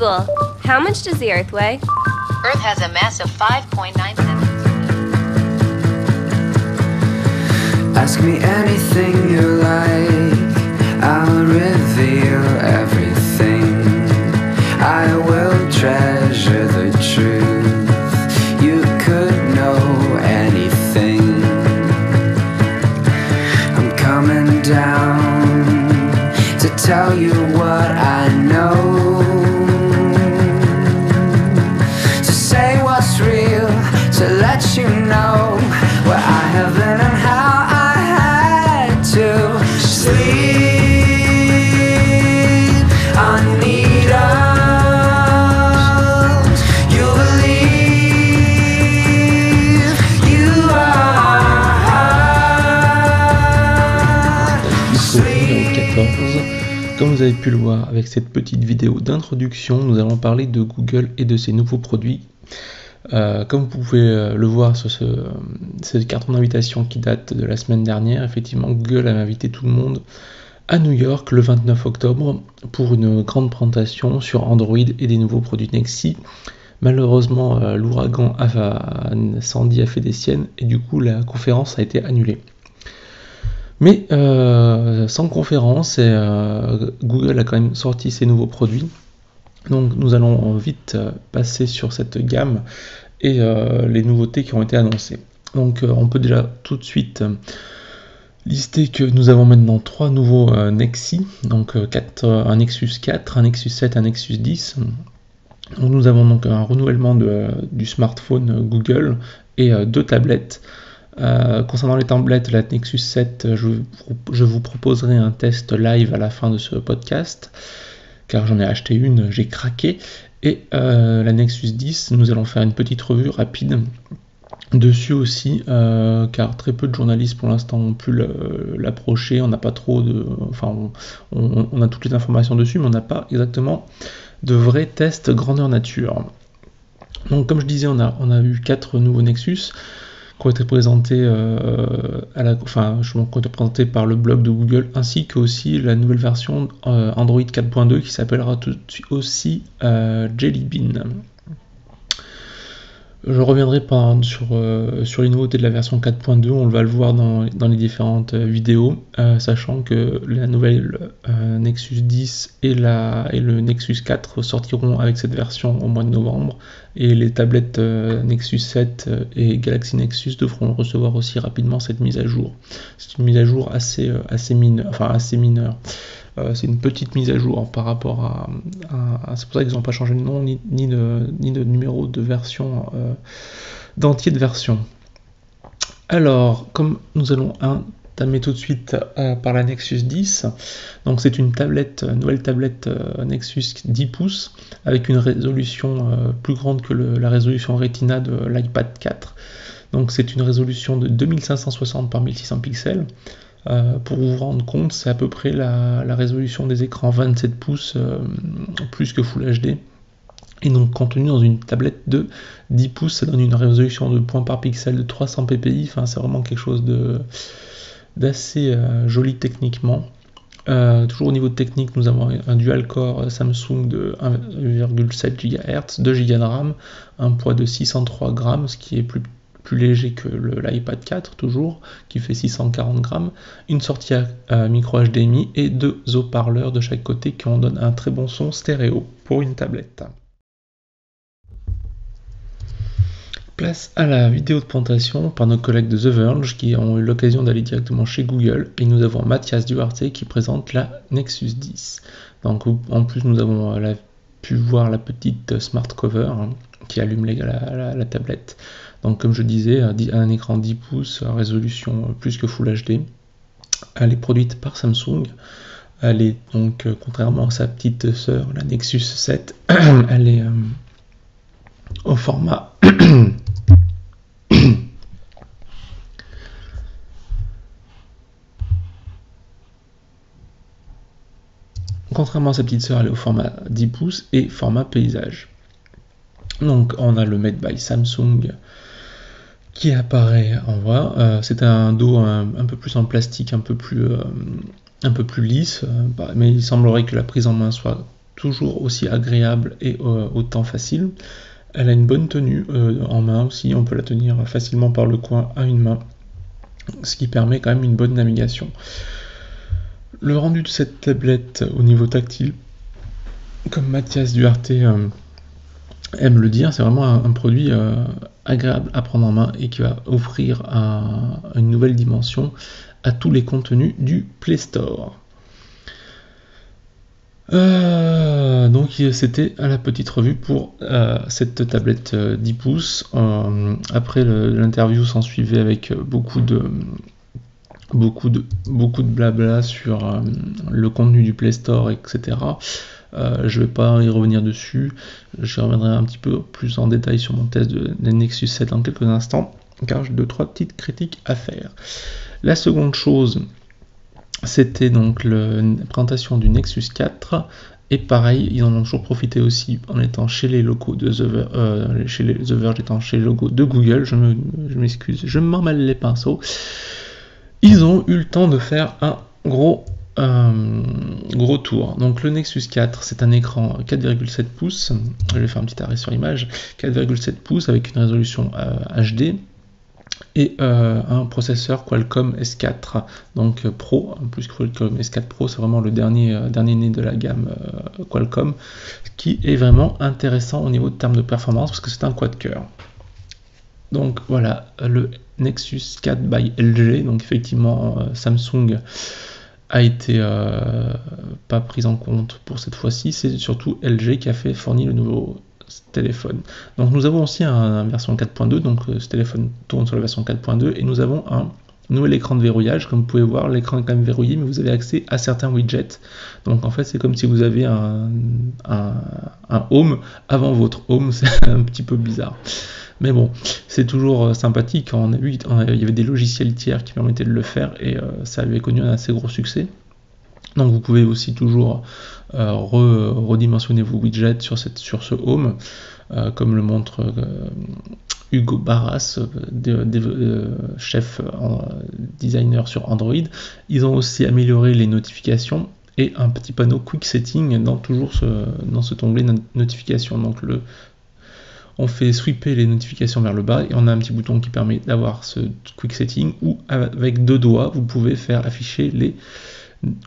Google, how much does the Earth weigh? Earth has a mass of 5.97. Ask me anything you like, I'll reveal everything. I will treasure the truth. You could know anything. I'm coming down to tell you what I know, to say what's real, to let you know where I have been and how I had to sleep. I need us. You believe you are. Numéro 14. Comme vous avez pu le voir avec cette petite vidéo d'introduction, nous allons parler de Google et de ses nouveaux produits. Comme vous pouvez le voir sur ce carton d'invitation qui date de la semaine dernière, effectivement Google a invité tout le monde à New York le 29 octobre pour une grande présentation sur Android et des nouveaux produits Nexi. Malheureusement, l'ouragan Sandy a fait des siennes et du coup la conférence a été annulée. Mais sans conférence, Google a quand même sorti ses nouveaux produits. Donc nous allons vite passer sur cette gamme et les nouveautés qui ont été annoncées. Donc on peut déjà tout de suite lister que nous avons maintenant 3 nouveaux Nexi, donc un Nexus 4, un Nexus 7, un Nexus 10. Donc nous avons donc un renouvellement du smartphone Google et 2 tablettes. Concernant les tablettes, la Nexus 7, je vous proposerai un test live à la fin de ce podcast, car j'en ai acheté une, j'ai craqué. Et la Nexus 10, nous allons faire une petite revue rapide dessus aussi, car très peu de journalistes pour l'instant ont pu l'approcher. On n'a pas trop de... Enfin, on a toutes les informations dessus, mais on n'a pas exactement de vrais tests grandeur nature. Donc comme je disais, on a eu 4 nouveaux Nexus qui ont été présentés présentés par le blog de Google, ainsi que aussi la nouvelle version Android 4.2 qui s'appellera aussi Jelly Bean. Je reviendrai sur les nouveautés de la version 4.2, on va le voir dans les différentes vidéos, sachant que la nouvelle Nexus 10 et le Nexus 4 sortiront avec cette version au mois de novembre, et les tablettes Nexus 7 et Galaxy Nexus devront recevoir aussi rapidement cette mise à jour. C'est une mise à jour assez mineure. C'est une petite mise à jour par rapport à c'est pour ça qu'ils n'ont pas changé de nom ni de numéro de version, d'entier de version. Alors, comme nous allons entamer tout de suite par la Nexus 10, donc c'est une nouvelle tablette Nexus 10 pouces avec une résolution plus grande que la résolution Retina de l'iPad 4. Donc c'est une résolution de 2560 par 1600 pixels. Pour vous rendre compte, c'est à peu près la résolution des écrans 27 pouces plus que Full HD. Et donc contenu dans une tablette de 10 pouces, ça donne une résolution de points par pixel de 300 ppi. Enfin, c'est vraiment quelque chose d'assez joli techniquement. Toujours au niveau technique, nous avons un dual-core Samsung de 1,7 GHz, 2 Go de RAM, un poids de 603 grammes, ce qui est plus léger que l'iPad 4 toujours, qui fait 640 grammes, une sortie micro HDMI et 2 haut-parleurs de chaque côté qui en donnent un très bon son stéréo pour une tablette. Place à la vidéo de présentation par nos collègues de The Verge qui ont eu l'occasion d'aller directement chez Google, et nous avons Mathias Duarte qui présente la Nexus 10. Donc en plus nous avons pu voir la petite smart cover qui allume la tablette. Donc comme je disais, un écran 10 pouces, résolution plus que Full HD. Elle est produite par Samsung. Elle est donc, contrairement à sa petite sœur, la Nexus 7, elle est au format contrairement à sa petite sœur, elle est au format 10 pouces et format paysage. Donc on a le Made by Samsung qui apparaît en bas. C'est un dos un peu plus en plastique, un peu plus lisse, mais il semblerait que la prise en main soit toujours aussi agréable et autant facile. Elle a une bonne tenue en main aussi, on peut la tenir facilement par le coin à une main, ce qui permet quand même une bonne navigation. Le rendu de cette tablette au niveau tactile, comme Mathias Duarte aime le dire, c'est vraiment un produit agréable à prendre en main et qui va offrir une nouvelle dimension à tous les contenus du Play Store. Donc c'était la petite revue pour cette tablette 10 pouces. Après l'interview s'en suivait avec beaucoup de blabla sur le contenu du Play Store, etc. Je vais pas y revenir dessus, je reviendrai un petit peu plus en détail sur mon test de Nexus 7 dans quelques instants, car j'ai 2-3 petites critiques à faire. La seconde chose, c'était donc la présentation du Nexus 4, et pareil, ils en ont toujours profité aussi en étant chez les locaux de chez les The Verge, étant chez les locaux de Google, je m'excuse, je m'emmêle les pinceaux. Ils ont eu le temps de faire un gros tour. Donc le Nexus 4, c'est un écran 4,7 pouces, je vais faire un petit arrêt sur l'image, 4,7 pouces avec une résolution HD, et un processeur Qualcomm S4, donc Pro, en plus que Qualcomm S4 Pro, c'est vraiment le dernier né de la gamme Qualcomm, qui est vraiment intéressant au niveau de termes de performance, parce que c'est un quad-cœur. Donc voilà, le Nexus 4 by LG, donc effectivement Samsung a été pas pris en compte pour cette fois-ci, c'est surtout LG qui a fourni le nouveau téléphone. Donc nous avons aussi une version 4.2, donc ce téléphone tourne sur la version 4.2, et nous avons un nouvel écran de verrouillage. Comme vous pouvez voir, l'écran est quand même verrouillé, mais vous avez accès à certains widgets. Donc en fait, c'est comme si vous avez un Home avant votre Home, c'est un petit peu bizarre. Mais bon, c'est toujours sympathique. On a vu il y avait des logiciels tiers qui permettaient de le faire, et ça avait connu un assez gros succès. Donc vous pouvez aussi toujours redimensionner vos widgets sur ce Home, comme le montre Hugo Barras, chef designer sur Android. Ils ont aussi amélioré les notifications et un petit panneau Quick Setting dans cet onglet notification. Donc on fait sweeper les notifications vers le bas et on a un petit bouton qui permet d'avoir ce Quick Setting, où avec 2 doigts vous pouvez faire afficher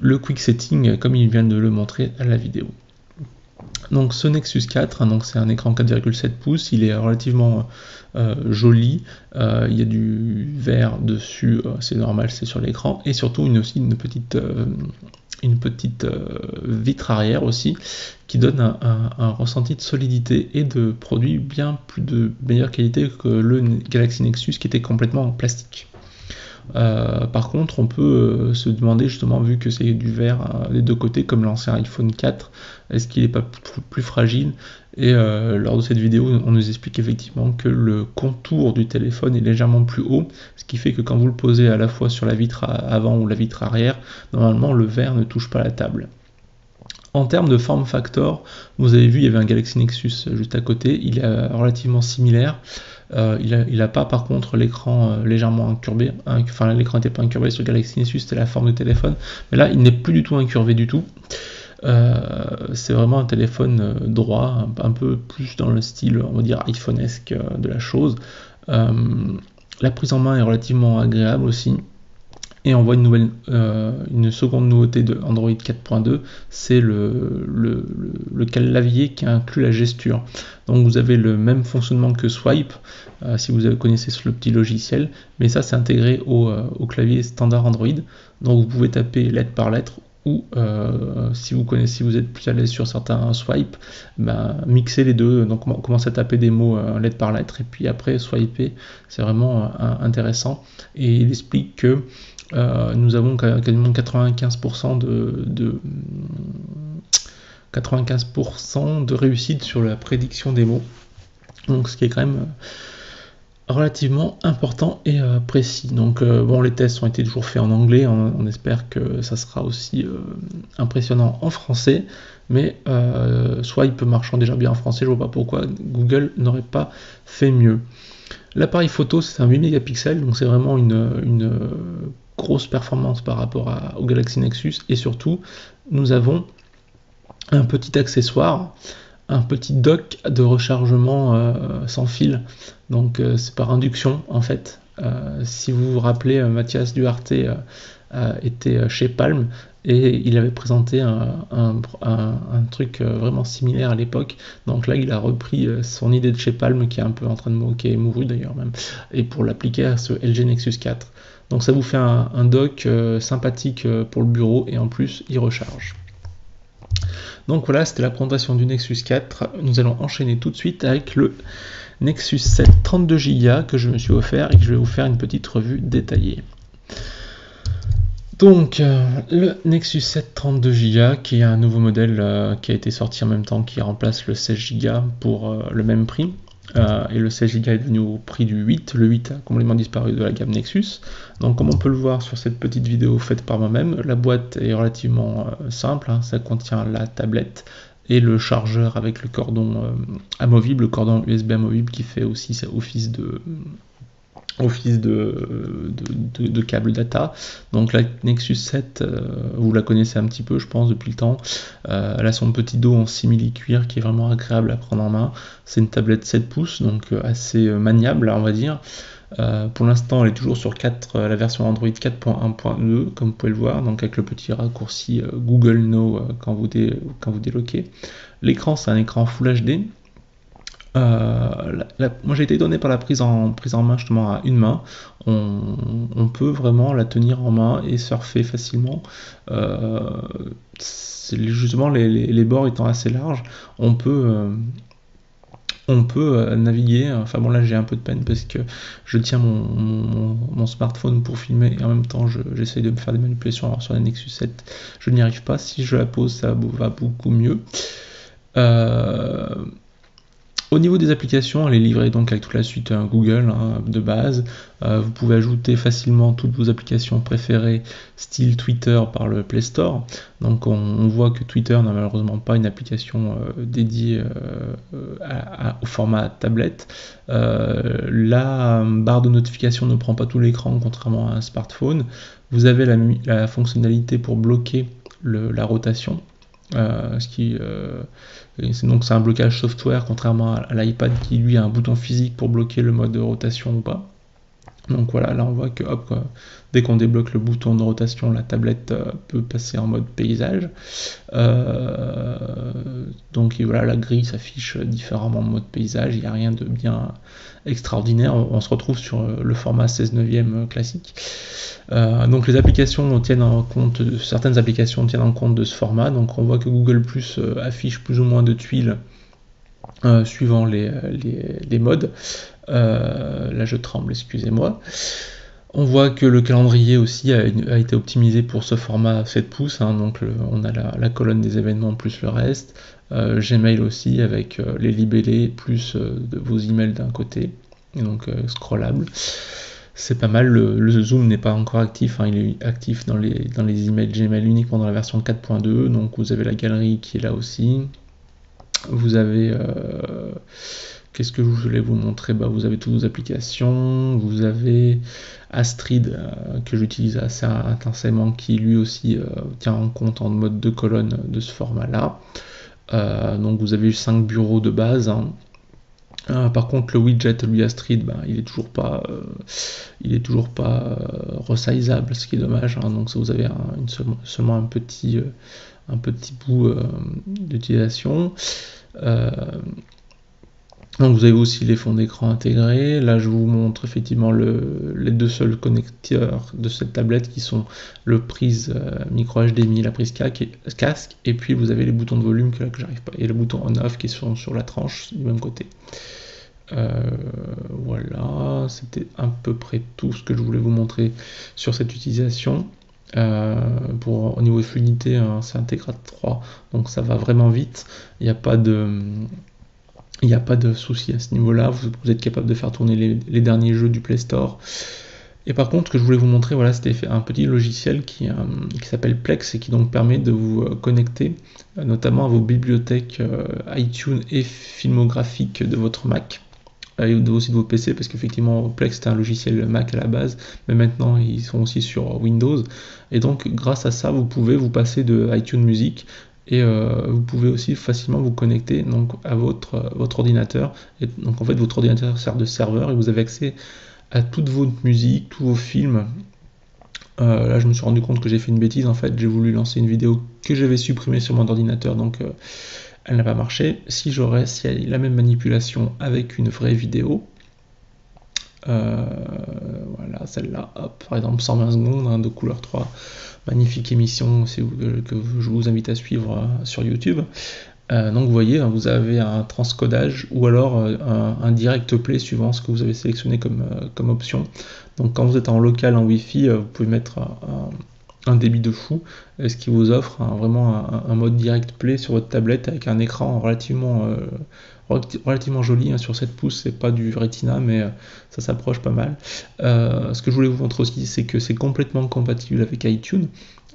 le Quick Setting comme il vient de le montrer à la vidéo. Donc ce Nexus 4, donc c'est un écran 4,7 pouces, il est relativement joli, il y a du vert dessus, c'est normal, c'est sur l'écran, et surtout aussi une petite vitre arrière aussi, qui donne un ressenti de solidité et de produit bien plus de meilleure qualité que le Galaxy Nexus qui était complètement en plastique. Par contre, on peut se demander, justement, vu que c'est du verre des deux côtés, comme l'ancien iPhone 4, est-ce qu'il n'est pas plus fragile? Et lors de cette vidéo, on nous explique effectivement que le contour du téléphone est légèrement plus haut, ce qui fait que quand vous le posez à la fois sur la vitre avant ou la vitre arrière, normalement le verre ne touche pas la table. En termes de form factor, vous avez vu, il y avait un Galaxy Nexus juste à côté, il est relativement similaire. Il n'a pas par contre l'écran légèrement incurvé, enfin l'écran n'était pas incurvé sur Galaxy Nexus, c'était la forme de téléphone, mais là il n'est plus du tout incurvé du tout. C'est vraiment un téléphone droit, un peu plus dans le style, on va dire, iPhone-esque de la chose. La prise en main est relativement agréable aussi. Et on voit une seconde nouveauté de Android 4.2, c'est le clavier qui inclut la gesture. Donc vous avez le même fonctionnement que Swipe, si vous connaissez le petit logiciel, mais ça c'est intégré au clavier standard Android. Donc vous pouvez taper lettre par lettre, ou si vous êtes plus à l'aise sur certains Swipe, mixer les deux, donc commencer à taper des mots lettre par lettre, et puis après swiper, c'est vraiment intéressant. Et il explique que nous avons quasiment 95% de réussite sur la prédiction des mots, donc ce qui est quand même relativement important et précis. Donc les tests ont été toujours faits en anglais, on espère que ça sera aussi impressionnant en français, mais Swipe marchant déjà bien en français, je vois pas pourquoi Google n'aurait pas fait mieux. L'appareil photo, c'est un 8 mégapixels, donc c'est vraiment une grosse performance par rapport au Galaxy Nexus, et surtout nous avons un petit accessoire, un petit dock de rechargement sans fil. Donc c'est par induction en fait. Si vous vous rappelez, Mathias Duarte était chez Palm et il avait présenté un truc vraiment similaire à l'époque. Donc là, il a repris son idée de chez Palm, qui est un peu en train de qui est mouru d'ailleurs même, et pour l'appliquer à ce LG Nexus 4. Donc ça vous fait un dock sympathique pour le bureau, et en plus, il recharge. Donc voilà, c'était la présentation du Nexus 4. Nous allons enchaîner tout de suite avec le Nexus 7 32Go que je me suis offert et que je vais vous faire une petite revue détaillée. Donc le Nexus 7 32Go qui est un nouveau modèle qui a été sorti en même temps, qui remplace le 16Go pour le même prix. Et le 16Go est devenu au prix du 8. Le 8 a complètement disparu de la gamme Nexus. Donc comme on peut le voir sur cette petite vidéo faite par moi-même, la boîte est relativement simple, hein. Ça contient la tablette et le chargeur avec le cordon amovible, le cordon USB amovible qui fait aussi office de câble data. Donc la Nexus 7, vous la connaissez un petit peu, je pense, depuis le temps. Elle a son petit dos en simili-cuir qui est vraiment agréable à prendre en main. C'est une tablette 7 pouces, donc assez maniable, on va dire. Pour l'instant, elle est toujours sur la version Android 4.1.2, comme vous pouvez le voir, donc avec le petit raccourci Google Now quand vous déloquez. L'écran, c'est un écran Full HD. Moi j'ai été étonné par la prise en main, justement à une main. On peut vraiment la tenir en main et surfer facilement. Justement les bords étant assez larges, on peut naviguer. Enfin bon, là j'ai un peu de peine parce que je tiens mon smartphone pour filmer et en même temps j'essaye de me faire des manipulations sur la Nexus 7. Je n'y arrive pas. Si je la pose, ça va beaucoup mieux. Au niveau des applications, elle est livrée donc avec toute la suite Google de base. Vous pouvez ajouter facilement toutes vos applications préférées, style Twitter, par le Play Store. Donc on voit que Twitter n'a malheureusement pas une application dédiée au format tablette. La barre de notification ne prend pas tout l'écran, contrairement à un smartphone. Vous avez la fonctionnalité pour bloquer la rotation. Donc c'est un blocage software, contrairement à l'iPad qui lui a un bouton physique pour bloquer le mode de rotation ou pas. Donc voilà, là on voit que hop, dès qu'on débloque le bouton de rotation, la tablette peut passer en mode paysage. Donc et voilà, la grille s'affiche différemment en mode paysage, il n'y a rien de bien extraordinaire. On se retrouve sur le format 16/9 classique. Donc les applications tiennent en compte, certaines applications tiennent en compte de ce format. Donc on voit que Google Plus affiche plus ou moins de tuiles suivant les modes. Là je tremble, excusez-moi. On voit que le calendrier aussi a été optimisé pour ce format 7 pouces, hein. Donc on a la colonne des événements plus le reste. Gmail aussi avec les libellés plus vos emails d'un côté, et donc scrollable. C'est pas mal. Le zoom n'est pas encore actif, hein. Il est actif dans les emails Gmail uniquement dans la version 4.2. Donc vous avez la galerie qui est là aussi. Vous avez qu'est-ce que je voulais vous montrer? Vous avez toutes vos applications. Vous avez Astrid que j'utilise assez intensément, qui lui aussi tient en compte en mode de colonne de ce format là. Donc vous avez 5 bureaux de base, hein. Par contre le widget lui Astrid, il est toujours pas resizable, ce qui est dommage, hein. Donc ça, vous avez seulement un petit bout d'utilisation. Donc vous avez aussi les fonds d'écran intégrés. Là je vous montre effectivement les deux seuls connecteurs de cette tablette qui sont le prise micro HDMI, la prise casque, et puis vous avez les boutons de volume que j'arrive pas, et le bouton on-off qui sont sur la tranche du même côté. Voilà, c'était à peu près tout ce que je voulais vous montrer sur cette utilisation. Au niveau de fluidité, c'est Integra 3, donc ça va vraiment vite. Il n'y a pas de souci à ce niveau-là. Vous êtes capable de faire tourner les derniers jeux du Play Store. Et par contre, ce que je voulais vous montrer, voilà, c'était un petit logiciel qui s'appelle Plex et qui donc permet de vous connecter notamment à vos bibliothèques iTunes et filmographiques de votre Mac. Et aussi de vos PC, parce qu'effectivement Plex c'était un logiciel Mac à la base, mais maintenant ils sont aussi sur Windows, et donc grâce à ça vous pouvez vous passer de iTunes Music Et vous pouvez aussi facilement vous connecter donc, à votre ordinateur. Et donc en fait votre ordinateur sert de serveur et vous avez accès à toute votre musique, tous vos films. Là je me suis rendu compte que j'ai fait une bêtise, en fait j'ai voulu lancer une vidéo que j'avais supprimée sur mon ordinateur, donc elle n'a pas marché. Si il y a la même manipulation avec une vraie vidéo, voilà celle-là, hop, par exemple 120 secondes hein, de couleur 3, magnifique émission que je vous invite à suivre sur YouTube. Donc vous voyez, hein, vous avez un transcodage ou alors un direct play suivant ce que vous avez sélectionné comme option. Donc quand vous êtes en local en Wi-Fi, vous pouvez mettre un débit de fou, ce qui vous offre vraiment un mode direct play sur votre tablette avec un écran relativement joli hein, sur 7 pouces, c'est pas du Retina mais ça s'approche pas mal. Ce que je voulais vous montrer aussi, c'est que c'est complètement compatible avec iTunes,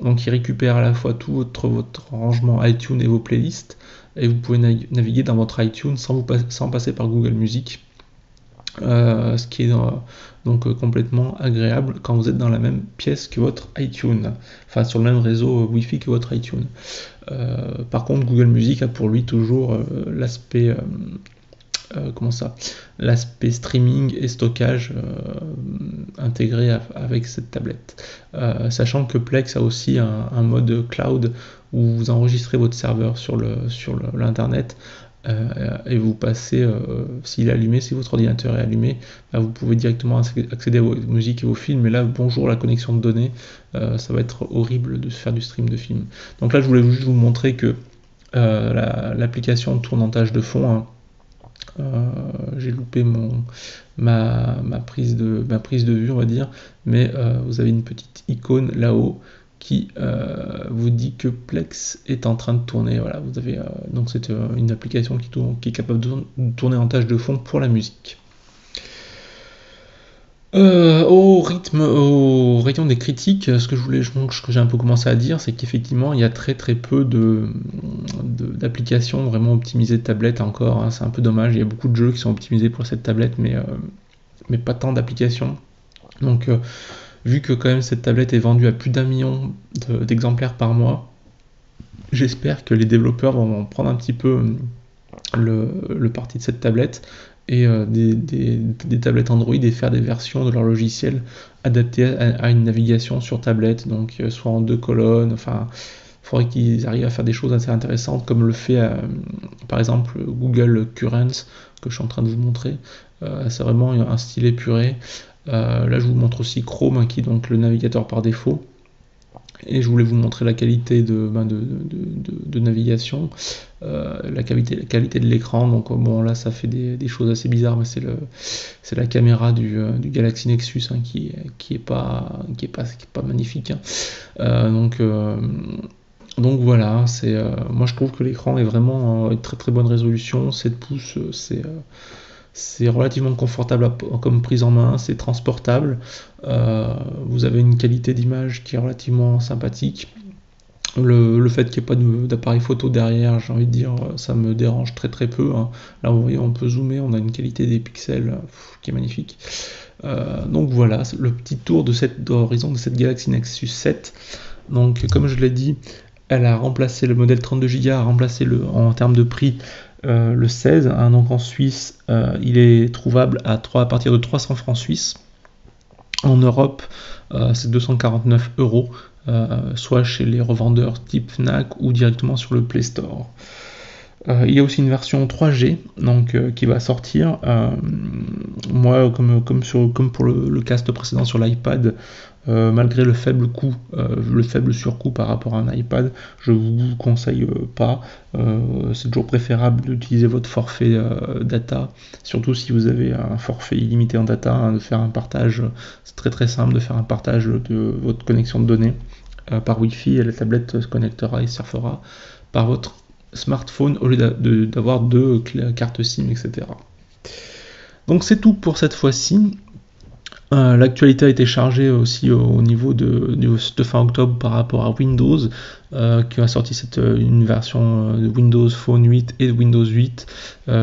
donc il récupère à la fois tout votre rangement iTunes et vos playlists, et vous pouvez naviguer dans votre iTunes sans passer par Google Music, ce qui est donc complètement agréable quand vous êtes dans la même pièce que votre iTunes, enfin sur le même réseau Wi-Fi que votre iTunes. Par contre Google Music a pour lui toujours l'aspect l'aspect streaming et stockage intégré avec cette tablette. Sachant que Plex a aussi un mode cloud où vous enregistrez votre serveur sur l'internet et vous passez, s'il est allumé, si votre ordinateur est allumé, vous pouvez directement accéder à vos musiques et vos films, et là, bonjour la connexion de données, ça va être horrible de faire du stream de films. Donc là, je voulais juste vous montrer que l'application tourne en tâche de fond, hein. J'ai loupé ma prise de vue, on va dire, mais vous avez une petite icône là-haut qui vous dit que Plex est en train de tourner. Voilà, vous avez donc c'est une application qui est capable de tourner en tâche de fond pour la musique. Au rayon des critiques, ce que j'ai un peu commencé à dire, c'est qu'effectivement il y a très peu d'applications vraiment optimisées de tablette encore, hein, c'est un peu dommage. Il y a beaucoup de jeux qui sont optimisés pour cette tablette, mais pas tant d'applications. Donc vu que quand même cette tablette est vendue à plus d'1 million d'exemplaires par mois, j'espère que les développeurs vont prendre un petit peu le parti de cette tablette et des tablettes Android et faire des versions de leur logiciel adaptées à une navigation sur tablette, donc soit en 2 colonnes, enfin il faudrait qu'ils arrivent à faire des choses assez intéressantes comme le fait par exemple Google Currents que je suis en train de vous montrer. C'est vraiment un style épuré. Là je vous montre aussi Chrome, hein, qui est donc le navigateur par défaut, et je voulais vous montrer la qualité de navigation, la qualité de l'écran. Donc bon, là ça fait des choses assez bizarres, mais c'est la caméra du Galaxy Nexus hein, qui est pas magnifique, hein. Donc voilà, moi je trouve que l'écran est vraiment très bonne résolution, 7 pouces, c'est relativement confortable comme prise en main, c'est transportable, vous avez une qualité d'image qui est relativement sympathique. Le fait qu'il n'y ait pas d'appareil photo derrière, j'ai envie de dire, ça me dérange très peu, hein. Là vous voyez, on peut zoomer, on a une qualité des pixels qui est magnifique. Donc voilà, le petit tour d'horizon de cette Galaxy Nexus 7. Donc comme je l'ai dit, elle a remplacé le modèle 32 Go, a remplacé en termes de prix le 16, hein. Donc en Suisse il est trouvable à partir de 300 francs suisses. En Europe c'est 249 €, soit chez les revendeurs type Fnac ou directement sur le Play Store. Il y a aussi une version 3G donc, qui va sortir. Moi, comme pour le cast précédent sur l'iPad, malgré le faible surcoût par rapport à un iPad, je vous conseille pas. C'est toujours préférable d'utiliser votre forfait data, surtout si vous avez un forfait illimité en data, hein, de faire un partage. C'est très simple de faire un partage de votre connexion de données par Wi-Fi, et la tablette se connectera et surfera par votre smartphone au lieu d'avoir 2 cartes SIM, etc. Donc c'est tout pour cette fois-ci. L'actualité a été chargée aussi au niveau de fin octobre par rapport à Windows, qui a sorti une version de Windows Phone 8 et de Windows 8.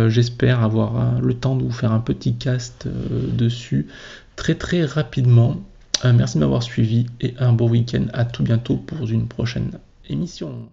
J'espère avoir le temps de vous faire un petit cast dessus très rapidement. Merci de m'avoir suivi et un bon week-end. À tout bientôt pour une prochaine émission.